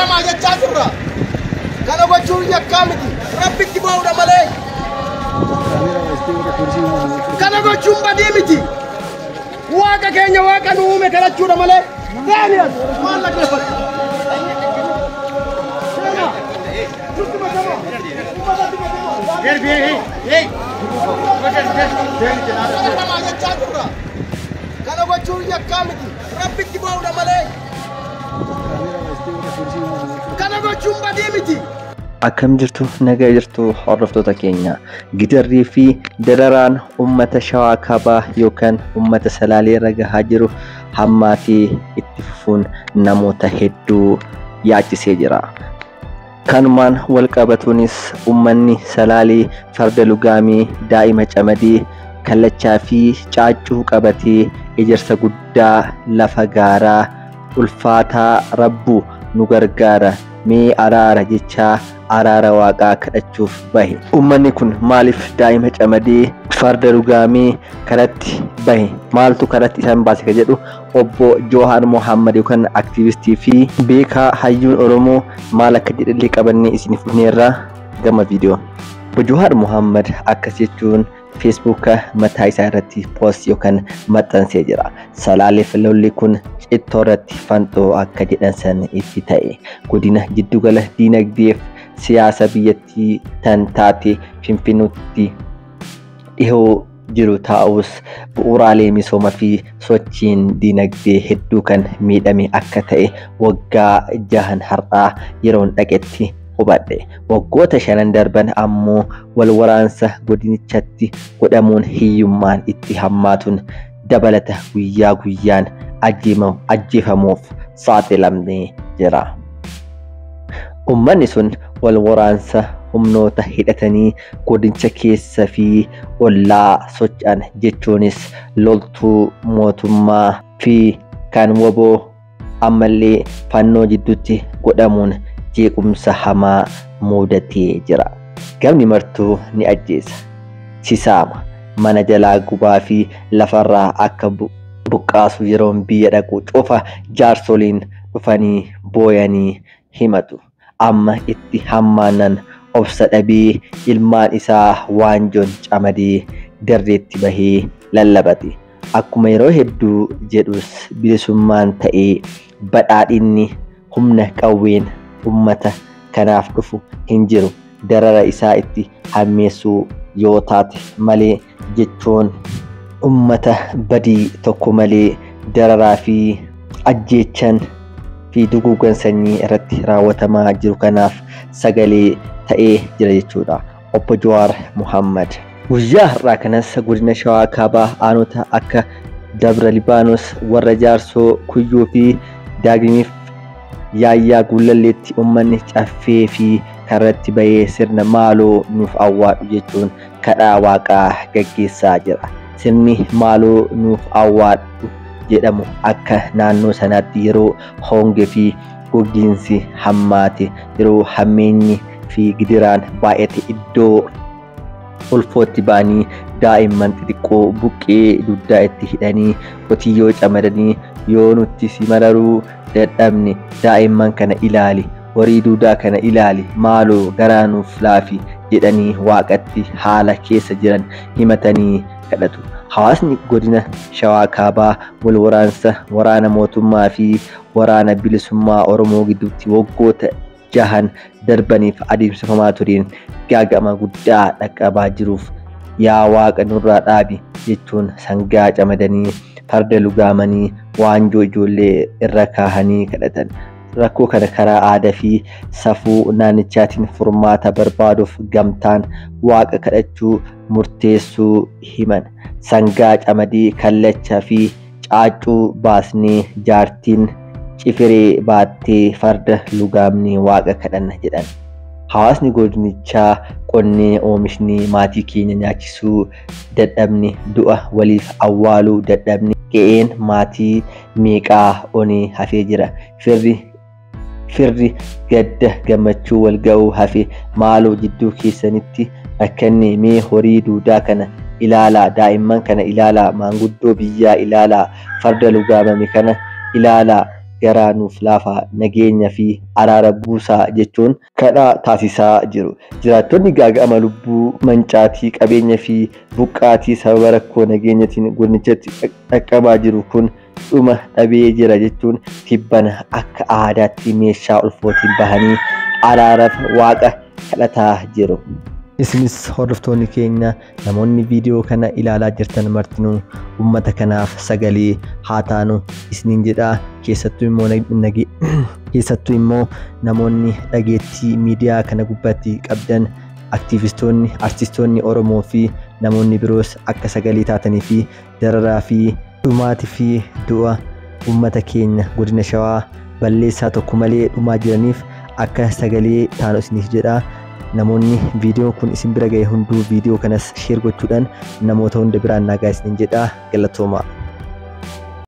namaa jechaa jirra. Kana gochuun yakkaa miti. Rabbitti ba'uudha malee. Kana gochuun badii miti. Waaqa keenya waaqa nu uume kadhachuudha malee. Daani'el maal dhaggeeffatu? Kana gochuun yakkaa miti. Rabbitti ba'uudha malee. Kana gochuun badii miti. Akkam jirtu nagaa jirtu hordoftoota keenya. Gidirrii fi dararaan ummata Shawaa Kaabaa yookaan ummata Salaalee irra gahaa jiru hammaatee itti fufuun namoota hedduu yaachisee jira. Kanumaan wal qabatuunis ummanni Salaalee farda lugaamii daa'ima camadee kallachaa fi caaccuu qabatee ejersa guddaa lafa gaaraa ulfaataa Rabbu nu gargaara mee araara jechaa araara waaqaa kadhachuuf bahe. Ummanni kun maaliif daa'ima camadee farda lugaamee karatti bahe? Maaltu karatti isaan baase ka jedhu obbo Johaar Muhammad yookaan aktivistii fi beekaa hayyuun Oromoo maal akka jedhallee qabannee isiniif dhufneerra gama viidiyoo. Obbo Johaar Muhammad akkas jechuun Facebook mataa isaa irratti post yookaan maxxansee jira. Salaaleef lolli kun cittoo irratti fanxoo akka jedhan san itti ta'e godina jiddugala diinagdeef siyaasa biyyattii tan taate Finfinnuutti dhihoo jiru ta'us bu'uuraalee misooma fi sochiin diinagdee hedduu kan miidhame akka ta'e waggaa 6 har'aa yeroon dhaqetti hubadhe. Waggoota 5 darban ammoo wal waraansa godinichatti godhamuun hiyyummaan itti hammaatuun dabalata guyyaa guyyaan ajjeefamuuf saaxilamnee jira. Ummanni sun wal waraansa humnoota hidhatanii godinicha keessa fi ollaa socho'an jechuunis loltuu mootummaa fi kan woboo ammallee fannoo jidduutti godhamuun jeequmsa hamaa muudatee jira. Gamni martuu ni ajjeesa, sisaama, mana jalaa gubaa fi lafarraa akka buqqaasu yeroon biyya dhaqu cufa jaarsoliin dhufanii booyanii himatu. Amma itti hammaanan obsa dhabee ilmaan isaa waanjoon camadee darreetti bahee lallabate. Akkuma yeroo hedduu jedhus bilisummaan ta'ee badhaadhinni humna qawween ummata kanaaf dhufu hin jiru. Darara isaa itti hammeessuu yoo taate malee jechuun ummata badii tokko malee dararaa fi ajjeechan fi duguugan sanyii irratti raawwatamaa jiru kanaaf sagalee ta'ee jira jechuudha. Obbo Johaar Muhammad guyyaa har'aa kanas godina Shawaa Kaabaa aanota akka Dabra Libaanos warra Jaarsoo Kuyyuu fi Daagimiif yaayyaa Gullalleetti ummanni caffee fi karratti bahee sirna maaloo nuuf awwaadhu jechuun kadhaa waaqaa gaggeessaa jira. Sirni maaloo nuuf awwaadhu jedhamu akka naannoo sanaatti yeroo hongee fi gogiinsi hammaate yeroo hammeenyi fi gidiraan baay'ate iddoo ulfootti ba'anii daa'imman xixiqqoo buqqee duddaa itti hidhanii qotiyyoo camadanii yoo nutti si mararuu dadhabne daa'imman kana ilaali, horii duudaa kana ilaali, maaloo garaa nuuf laafi jedhanii waaqatti haala keessa jiran himatanii kadhatu. Hawaasni godina Shawaa Kaabaa wal waraansa waraana mootummaa fi waraana bilisummaa Oromoo gidduutti waggoota 6 darbaniif adeemsifamaa tureen gaagama guddaa dhaqqabaa jiruuf yaa waaqa nurraa dhaabi jechuun sangaa camadanii farda lugaamanii waanjoo ijoollee irra kaahanii kadhatan. Rakkoo kana karaa aadaa fi safuu naannichaatiin furmaata barbaaduuf gamtaan waaqa kadhachuu murteessuu himan. Sangaa camadii kallachaa fi caaccuu baasnee jaartiin cifiree baattee farda lugaamnee waaqa kadhanna jedhan. Hawaasni godinichaa qonnee oomishni maatii keenya nyaachisuu dadhabne du'a waliif awwaaluu dadhabne qe'een maatii meeqaa onee hafee jira. Firri gadda gammachuu wal ga'uu hafe maaloo jidduu keessanitti rakkanne mee horii duudaa kana ilaalaa, daa'imman kana ilaalaa, maanguddoo biyyaa ilaalaa, farda lugaamame kana ilaalaa, garaa nuuf laafaa nageenya fi araara buusaa jechuun kadhaa taasisaa jiru. Jiraattonni gaaga'ama lubbuu mancaatii qabeenya fi buqqaatii sababa rakkoo nageenyatiin godinichatti dhaqqabaa jiru kun dhuma dhabee jira jechuun tibbana akka aadaatti meeshaa ulfootiin bahanii araaraaf waaqa kadhataa jiru. Isinis hordoftoonni keenya namoonni viidiyoo kana ilaalaa jirtan martinuu uummata kanaaf sagalee haa taanu isiniin jedha. Keessattuu immoo namoonni dhageettii miidiyaa kana gubbaatti qabdan aktiivistoonni, artistoonni Oromoo fi namoonni biroos akka sagalee taatanii fi dararaa fi dhumaatii fi du'a uummata keenya godina Shawaa balleessaa tokko malee dhumaa jiraniif akka sagalee taanu isiniif jedha. Namoonni viidiyoo kun isin bira ga'e hunduu viidiyoo kanas sheer gochuudhaan namoota hunda biraan nagaa isiniin jedha. Galatooma.